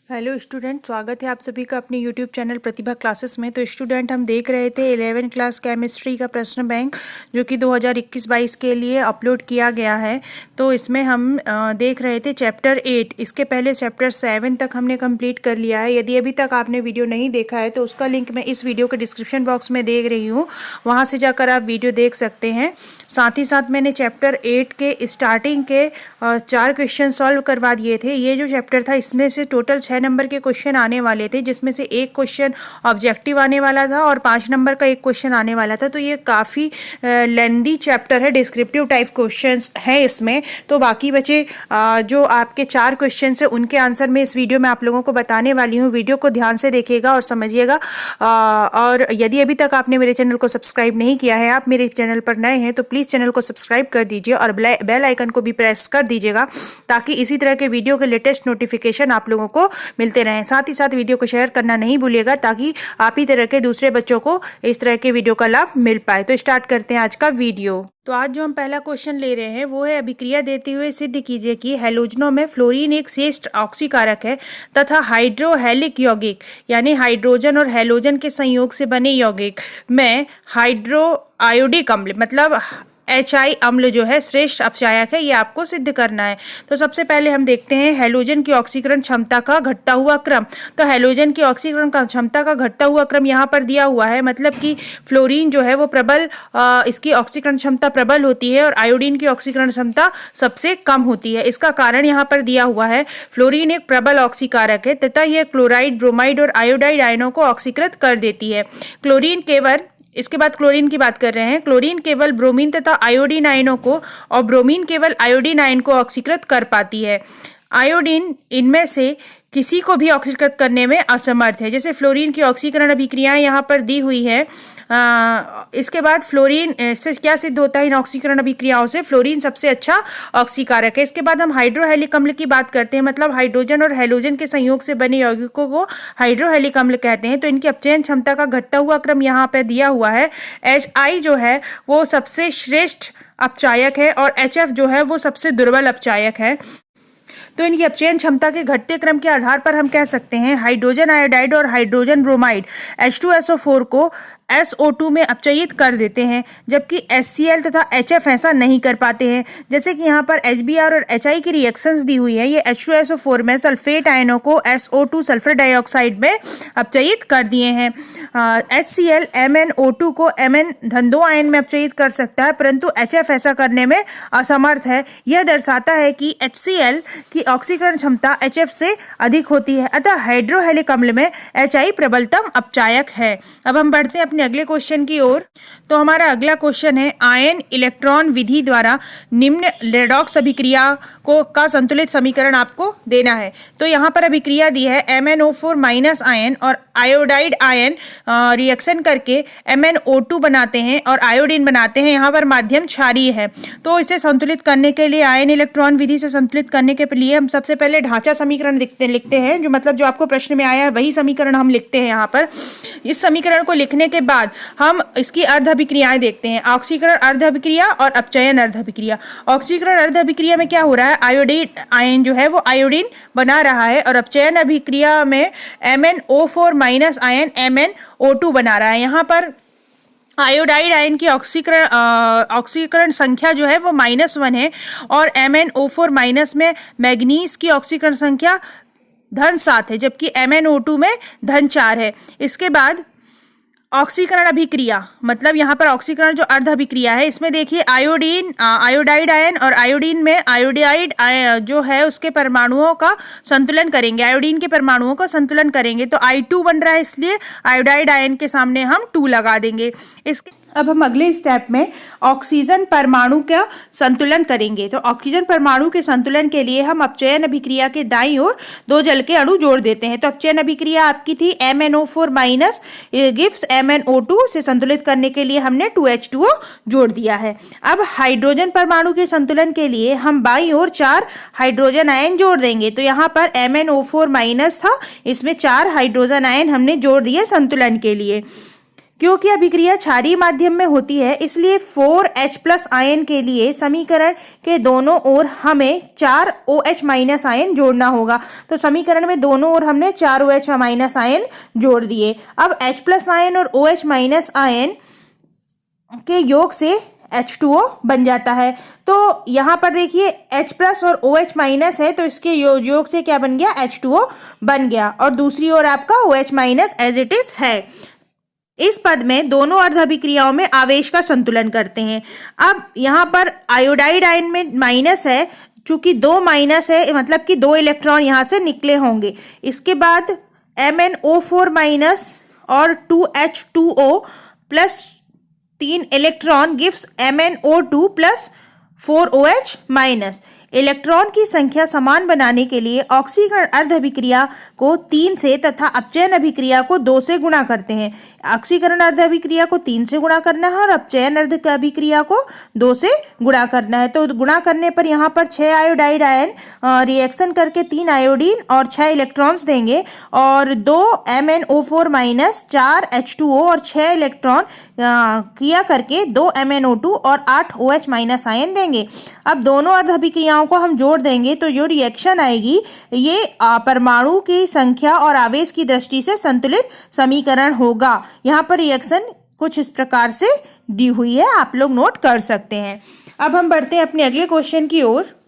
Hello student, स्वागत है आप सभी का अपने यूट्यूब चैनल प्रतिभा क्लासेस में। तो स्टूडेंट, हम देख रहे थे 11 क्लास केमिस्ट्री का प्रश्न बैंक जो कि 2021-22 के लिए अपलोड किया गया है। तो इसमें हम देख रहे थे चैप्टर 8। इसके पहले चैप्टर 7 तक हमने कंप्लीट कर लिया है। यदि अभी तक आपने वीडियो नहीं देखा है तो उसका लिंक मैं इस वीडियो के डिस्क्रिप्शन बॉक्स में दे रही हूँ, वहाँ से जाकर आप वीडियो देख सकते हैं। साथ ही साथ मैंने चैप्टर 8 के स्टार्टिंग के 4 क्वेश्चन सॉल्व करवा दिए थे। ये जो चैप्टर था इसमें से टोटल 6 नंबर के क्वेश्चन आने वाले थे, जिसमें से एक क्वेश्चन ऑब्जेक्टिव आने वाला था और 5 नंबर का एक क्वेश्चन आने वाला था। तो ये काफ़ी लेंदी चैप्टर है, डिस्क्रिप्टिव टाइप क्वेश्चंस है इसमें। तो बाकी बचे जो आपके 4 क्वेश्चन है उनके आंसर मैं इस वीडियो में आप लोगों को बताने वाली हूँ। वीडियो को ध्यान से देखिएगा और समझिएगा। और यदि अभी तक आपने मेरे चैनल को सब्सक्राइब नहीं किया है, आप मेरे चैनल पर नए हैं तो प्लीज़ चैनल को सब्सक्राइब कर दीजिए और बेल आइकन को भी प्रेस कर दीजिएगा, ताकि इसी तरह के वीडियो के लेटेस्ट नोटिफिकेशन आप लोगों को मिलते रहें। साथ ही साथ वीडियो को शेयर करना नहीं भूलिएगा, ताकि आप ही तरह के दूसरे बच्चों को इस तरह के वीडियो का लाभ मिल पाए। तो स्टार्ट करते हैं आज का वीडियो। तो आज जो हम पहला क्वेश्चन ले रहे हैं वो है, अभिक्रिया देते हुए सिद्ध कीजिए कि हैलोजनों में फ्लोरीन एक श्रेष्ठ ऑक्सीकारक है तथा हाइड्रोहेलिक यौगिक यानी हाइड्रोजन और हैलोजन के संयोग से बने यौगिक में हाइड्रो आयोडिक अम्ल मतलब HI अम्ल जो है श्रेष्ठ अपचायक है। ये आपको सिद्ध करना है। तो सबसे पहले हम देखते हैं हैलोजन की ऑक्सीकरण क्षमता का घटता हुआ क्रम। तो हैलोजन की ऑक्सीकरण क्षमता का घटता हुआ क्रम यहाँ पर दिया हुआ है, मतलब कि फ्लोरीन जो है वो प्रबल इसकी ऑक्सीकरण क्षमता प्रबल होती है और आयोडीन की ऑक्सीकरण क्षमता सबसे कम होती है। इसका कारण यहाँ पर दिया हुआ है। फ्लोरीन एक प्रबल ऑक्सीकारक है तथा यह क्लोराइड, ब्रोमाइड और आयोडाइड आयनों को ऑक्सीकृत कर देती है। क्लोरीन केवल इसके बाद क्लोरीन की बात कर रहे हैं। क्लोरीन केवल ब्रोमीन तथा आयोडीन आयनों को और ब्रोमीन केवल आयोडीन आयन को ऑक्सीकृत कर पाती है। आयोडीन इनमें से किसी को भी ऑक्सीकृत करने में असमर्थ है। जैसे फ्लोरीन की ऑक्सीकरण अभिक्रियाएं यहाँ पर दी हुई है। इसके बाद फ्लोरीन से क्या सिद्ध होता है इन ऑक्सीकरण अभिक्रियाओं से? फ्लोरीन सबसे अच्छा ऑक्सीकारक है। इसके बाद हम हाइड्रोहेलिक अम्ल की बात करते हैं, मतलब हाइड्रोजन और हैलोजन के संयोग से बने यौगिकों को हाइड्रोहेलिक अम्ल कहते हैं। तो इनकी अपचयन क्षमता का घटता हुआ क्रम यहाँ पे दिया हुआ है। HI जो है वो सबसे श्रेष्ठ अपचायक है और HF जो है वो सबसे दुर्बल अपचायक है। तो इनकी अपचयन क्षमता के घटते क्रम के आधार पर हम कह सकते हैं हाइड्रोजन आयोडाइड और हाइड्रोजन ब्रोमाइड H2SO4 को SO2 में अपचयित कर देते हैं, जबकि HCl तथा HF ऐसा नहीं कर पाते हैं। जैसे कि यहाँ पर HBr और HI की रिएक्शंस दी हुई है। ये H2SO4 में सल्फेट आयनों को SO2 सल्फर डाइऑक्साइड में अपचयित कर दिए हैं। HCl MnO2 को Mn-2 आयन में अपचयित कर सकता है, परंतु HF ऐसा करने में असमर्थ है। यह दर्शाता है कि HCl की ऑक्सीकरण क्षमता HF से अधिक होती है, अतः हाइड्रोहेलिक अम्ल में HI प्रबलतम अपचायक है। अब हम बढ़ते हैं अपने अगले क्वेश्चन की ओर। तो हमारा अगला क्वेश्चन है, आयन इलेक्ट्रॉन विधि द्वारा निम्न रेडॉक्स अभिक्रिया को का संतुलित समीकरण आपको देना है। तो यहाँ पर अभिक्रिया दी है MnO4 माइनस आयन और आयोडाइड आयन रिएक्शन करके MnO2 बनाते हैं और आयोडीन बनाते हैं। यहाँ पर माध्यम क्षारीय है। तो इसे संतुलित करने के लिए, आयन इलेक्ट्रॉन विधि से संतुलित करने के लिए हम सबसे पहले ढांचा समीकरण लिखते हैं, जो मतलब जो आपको प्रश्न में आया है वही समीकरण हम लिखते हैं यहाँ पर। इस समीकरण को लिखने के बाद हम इसकी अर्ध अभिक्रियाएं देखते हैं, ऑक्सीकरण अर्ध अभिक्रिया और अपचयन अर्ध अभिक्रिया। ऑक्सीकरण अर्ध अभिक्रिया में क्या हो रहा है? आयोडीन आयन जो है वो आयोडीन बना रहा है और अपचयन अभिक्रिया में MnO4 माइनस आयन MnO2 बना रहा है। यहाँ पर आयोडाइड आयन की ऑक्सीकरण संख्या जो है वो -1 है और MnO4 माइनस में मैग्नीज की ऑक्सीकरण संख्या -7 है, जबकि MnO2 में -4 है। इसके बाद ऑक्सीकरण अभिक्रिया, मतलब यहाँ पर ऑक्सीकरण जो अर्ध अभिक्रिया है इसमें देखिए आयोडाइड आयन और आयोडीन में आयोडाइड जो है उसके परमाणुओं का संतुलन करेंगे, आयोडीन के परमाणुओं का संतुलन करेंगे। तो I2 बन रहा है, इसलिए आयोडाइड आयन के सामने हम 2 लगा देंगे। इसके अब हम अगले स्टेप में ऑक्सीजन परमाणु का संतुलन करेंगे। तो ऑक्सीजन परमाणु के संतुलन के लिए हम अपचयन अभिक्रिया के दाईं ओर 2 जल के अणु जोड़ देते हैं। तो अपचयन अभिक्रिया आपकी थी MnO4 माइनस गिव्स MnO2, से संतुलित करने के लिए हमने 2H2O जोड़ दिया है। अब हाइड्रोजन परमाणु के संतुलन के लिए हम बाईं ओर 4 हाइड्रोजन आयन जोड़ देंगे। तो यहाँ पर MnO4 माइनस था, इसमें 4 हाइड्रोजन आयन हमने जोड़ दिए संतुलन के लिए। क्योंकि अभिक्रिया क्षारीय माध्यम में होती है इसलिए 4H+ आयन के लिए समीकरण के दोनों ओर हमें 4OH- आयन जोड़ना होगा। तो समीकरण में दोनों ओर हमने 4OH- आयन जोड़ दिए। अब H+ आयन और OH- आयन के योग से H2O बन जाता है। तो यहाँ पर देखिए H+ और OH- है तो इसके योग से क्या बन गया, H2O बन गया। और दूसरी ओर आपका OH- एज इट इज है। इस पद में दोनों अर्ध अभिक्रियाओं में आवेश का संतुलन करते हैं। अब यहाँ पर आयोडाइड आयन में माइनस है, चूंकि 2 माइनस है मतलब कि 2 इलेक्ट्रॉन यहाँ से निकले होंगे। इसके बाद MnO4- और 2H2O plus 3 electron gives MnO2 plus 4OH-। Electron की संख्या समान बनाने के लिए ऑक्सीकरण अर्ध अभिक्रिया को 3 से तथा अपचयन अभिक्रिया को 2 से गुणा करते हैं। ऑक्सीकरण अर्ध अभिक्रिया को 3 से गुणा करना है और अपचयन अर्ध अभिक्रिया को 2 से गुणा करना है। तो गुणा करने पर यहाँ पर 6 आयोडाइड आयन रिएक्शन करके 3 आयोडीन और 6 इलेक्ट्रॉन्स देंगे और 2 MnO4- 4 H2O और 6 इलेक्ट्रॉन क्रिया करके 2 MnO2 और 8 OH- आयन देंगे। अब दोनों अर्ध अभिक्रियाओं को हम जोड़ देंगे तो जो रिएक्शन आएगी ये परमाणु की संख्या और आवेश की दृष्टि से संतुलित समीकरण होगा। यहाँ पर रिएक्शन कुछ इस प्रकार से दी हुई है, आप लोग नोट कर सकते हैं। अब हम बढ़ते हैं अपने अगले क्वेश्चन की ओर।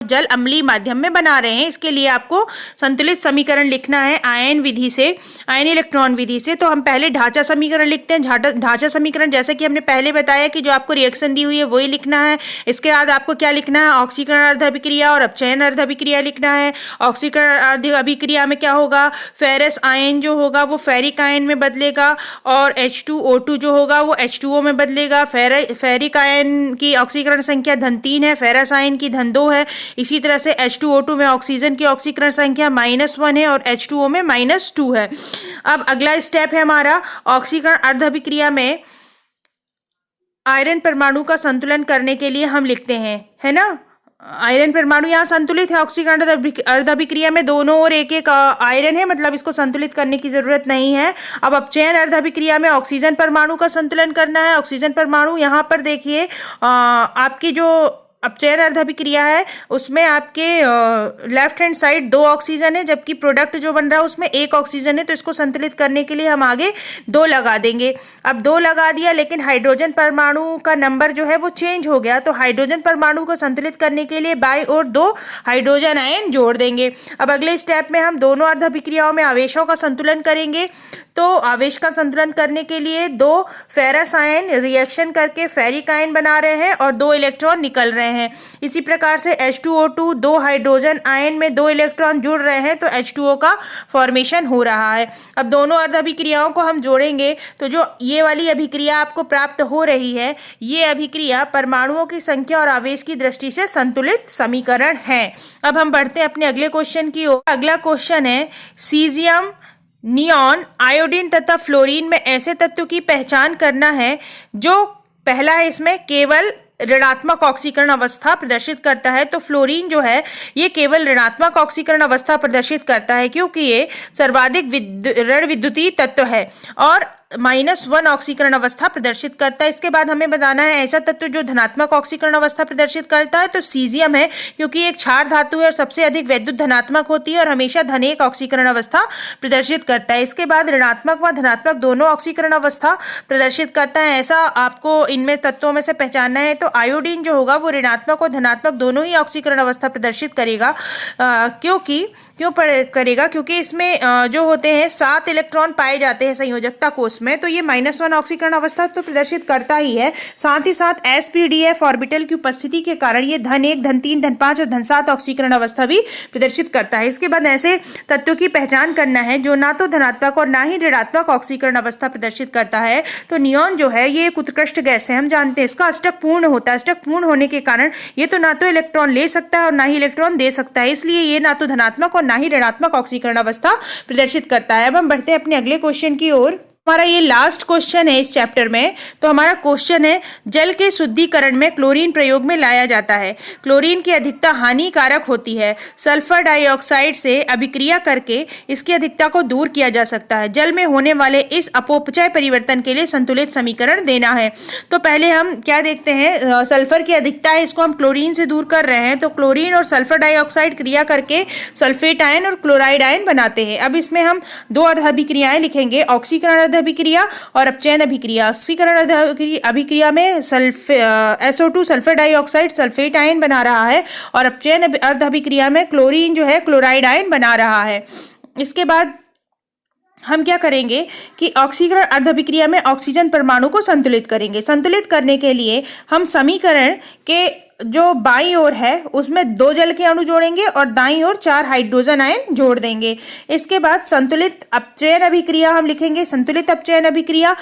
जल अम्लीय माध्यम में बना रहे हैं, इसके लिए आपको संतुलित समीकरण लिखना है आयन विधि से, आयन इलेक्ट्रॉन विधि से। तो हम पहले ढांचा समीकरण लिखते हैं। ढांचा समीकरण जैसे कि हमने पहले बताया कि जो आपको रिएक्शन दी हुई है वही लिखना है। इसके बाद आपको क्या लिखना है, ऑक्सीकरण अर्ध अभिक्रिया और अपचयन अर्ध अभिक्रिया लिखना है। ऑक्सीकरण अर्ध अभिक्रिया में क्या होगा, फेरस आयन जो होगा वो फेरिक आयन में बदलेगा और H2O2 जो होगा वो H2O में बदलेगा। फेरिक आयन की ऑक्सीकरण संख्या धन 3 है, फेरस आयन की धन 2 है। इसी तरह से H2O2 में ऑक्सीजन की ऑक्सीकरण संख्या -1 है और H2O में -2 है। अब अगला स्टेप है हमारा ऑक्सीकरण अर्ध अभिक्रिया में आयरन परमाणु का संतुलन करने के लिए हम लिखते हैं, है ना। आयरन परमाणु यहाँ संतुलित है। ऑक्सीकरण अर्ध अभिक्रिया में दोनों ओर एक एक आयरन है, मतलब इसको संतुलित करने की जरूरत नहीं है। अब अपचयन अर्ध अभिक्रिया में ऑक्सीजन परमाणु का संतुलन करना है। ऑक्सीजन परमाणु यहाँ पर देखिए आपकी जो अपचयन अर्ध अभिक्रिया है उसमें आपके लेफ्ट हैंड साइड 2 ऑक्सीजन है, जबकि प्रोडक्ट जो बन रहा है उसमें 1 ऑक्सीजन है। तो इसको संतुलित करने के लिए हम आगे 2 लगा देंगे। अब 2 लगा दिया, लेकिन हाइड्रोजन परमाणु का नंबर जो है वो चेंज हो गया। तो हाइड्रोजन परमाणु को संतुलित करने के लिए बाईं ओर 2 हाइड्रोजन आयन जोड़ देंगे। अब अगले स्टेप में हम दोनों अर्ध अभिक्रियाओं में आवेशों का संतुलन करेंगे। तो आवेश का संतुलन करने के लिए 2 फेरस आयन रिएक्शन करके फेरिक आयन बना रहे हैं और 2 इलेक्ट्रॉन निकल रहे हैं। इसी प्रकार से H2O2 2 हाइड्रोजन आयन में 2 इलेक्ट्रॉन जुड़ रहे हैं तो H2O का फॉर्मेशन हो रहा है। अब दोनों अर्ध अभिक्रियाओं को हम जोड़ेंगे तो जो ये वाली अभिक्रिया आपको प्राप्त हो रही है ये अभिक्रिया परमाणुओं की संख्या और आवेश की दृष्टि से संतुलित समीकरण है। अब हम बढ़ते हैं अपने अगले क्वेश्चन की ओर। अगला क्वेश्चन है सीजियम, नियॉन, आयोडीन तथा फ्लोरीन में ऐसे तत्व की पहचान करना है जो पहला है इसमें केवल ऋणात्मक ऑक्सीकरण अवस्था प्रदर्शित करता है। तो फ्लोरीन जो है ये केवल ऋणात्मक ऑक्सीकरण अवस्था प्रदर्शित करता है क्योंकि ये सर्वाधिक ऋण विद्युतीय तत्व है और -1 ऑक्सीकरण अवस्था प्रदर्शित करता है। इसके बाद हमें बताना है ऐसा तत्व जो धनात्मक ऑक्सीकरण अवस्था प्रदर्शित करता है। तो सीजियम है क्योंकि एक क्षार धातु है और सबसे अधिक वैद्युत धनात्मक होती है और हमेशा धन 1 ऑक्सीकरण अवस्था प्रदर्शित करता है। इसके बाद ऋणात्मक व धनात्मक दोनों ऑक्सीकरण अवस्था प्रदर्शित करता है। ऐसा आपको इनमें तत्वों में से पहचानना है। तो आयोडीन जो होगा वो ऋणात्मक और धनात्मक दोनों ही ऑक्सीकरण अवस्था प्रदर्शित करेगा। क्यों करेगा, क्योंकि इसमें जो होते हैं 7 इलेक्ट्रॉन पाए जाते हैं संयोजकता कोष में, तो ये -1 ऑक्सीकरण अवस्था तो प्रदर्शित करता ही है। साथ ही साथ sp-df ऑर्बिटल की उपस्थिति के कारण ये धन 1, धन 3, धन 5 और धन 7 ऑक्सीकरण अवस्था भी प्रदर्शित करता है। इसके बाद ऐसे तत्वों की पहचान करना है जो ना तो धनात्मक और ना ही ऋणात्मक ऑक्सीकरण अवस्था प्रदर्शित करता है। तो नियॉन जो है ये एक उत्कृष्ट गैस है, हम जानते हैं इसका अष्टक पूर्ण होता है। अष्टक पूर्ण होने के कारण ये तो ना तो इलेक्ट्रॉन ले सकता है और ना ही इलेक्ट्रॉन दे सकता है, इसलिए ये ना तो धनात्मक और ना ही ऋणात्मक ऑक्सीकरण अवस्था प्रदर्शित करता है। अब हम बढ़ते हैं अपने अगले क्वेश्चन की ओर। हमारा ये लास्ट क्वेश्चन है इस चैप्टर में। तो हमारा क्वेश्चन है, जल के शुद्धिकरण में क्लोरीन प्रयोग में लाया जाता है। क्लोरीन की अधिकता हानिकारक होती है। सल्फर डाइऑक्साइड से अभिक्रिया करके इसकी अधिकता को दूर किया जा सकता है। जल में होने वाले इस अपव्यय परिवर्तन के लिए संतुलित समीकरण देना है। तो पहले हम क्या देखते हैं, सल्फर की अधिकता है, इसको हम क्लोरीन से दूर कर रहे हैं। तो क्लोरीन और सल्फर डाइऑक्साइड क्रिया करके सल्फेट आयन और क्लोराइड आयन बनाते हैं। अब इसमें हम दो अर्ध अभिक्रियाएं लिखेंगे, ऑक्सीकरण अर्ध अभिक्रिया और अपचयन अभिक्रिया। ऑक्सीकरण अर्ध अभिक्रिया में SO2 sulphur dioxide sulphate ion बना रहा है और अपचयन अर्ध अभिक्रिया में क्लोरीन जो है क्लोराइड आयन बना रहा है। इसके बाद हम क्या करेंगे कि ऑक्सीकरण अर्ध अभिक्रिया में ऑक्सीजन परमाणु को संतुलित करेंगे। संतुलित करने के लिए हम समीकरण के जो बाईं ओर है उसमें 2 जल के अणु जोड़ेंगे और दाईं ओर 4 हाइड्रोजन आयन जोड़ देंगे। इसके बाद संतुलित अपचयन अभिक्रिया हम लिखेंगे। संतुलित अपचयन अभिक्रिया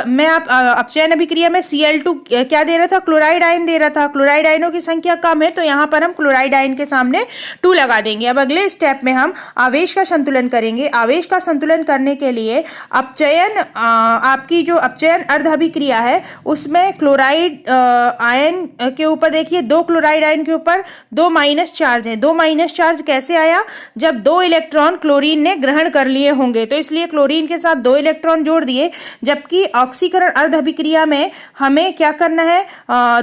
में आप अपचयन अभिक्रिया में Cl2 क्या दे रहा था, क्लोराइड आयन दे रहा था। क्लोराइड आयनों की संख्या कम है तो यहाँ पर हम क्लोराइड आयन के सामने 2 लगा देंगे। अब अगले स्टेप में हम आवेश का संतुलन करेंगे। आवेश का संतुलन करने के लिए अपचयन आपकी जो अपचयन अर्ध अभिक्रिया है उसमें क्लोराइड आयन के ऊपर देखिए 2 क्लोराइड आयन के ऊपर 2 माइनस चार्ज है। 2 माइनस चार्ज कैसे आया, जब 2 इलेक्ट्रॉन क्लोरीन ने ग्रहण कर लिए होंगे, तो इसलिए क्लोरीन के साथ 2 इलेक्ट्रॉन जोड़ दिए। जबकि ऑक्सीकरण अर्ध अभिक्रिया में हमें क्या करना है,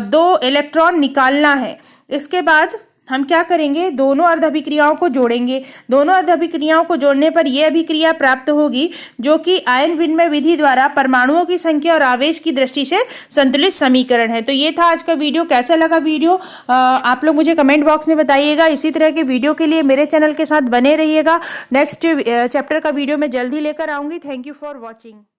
2 इलेक्ट्रॉन निकालना है। इसके बाद हम क्या करेंगे, दोनों अर्ध अभिक्रियाओं को जोड़ेंगे। दोनों अर्ध अभिक्रियाओं को जोड़ने पर यह अभिक्रिया प्राप्त होगी जो कि आयन विनिमय विधि द्वारा परमाणुओं की संख्या और आवेश की दृष्टि से संतुलित समीकरण है। तो ये था आज का वीडियो। कैसा लगा वीडियो आप लोग मुझे कमेंट बॉक्स में बताइएगा। इसी तरह के वीडियो के लिए मेरे चैनल के साथ बने रहिएगा। नेक्स्ट चैप्टर का वीडियो मैं जल्द ही लेकर आऊँगी। Thank you for watching.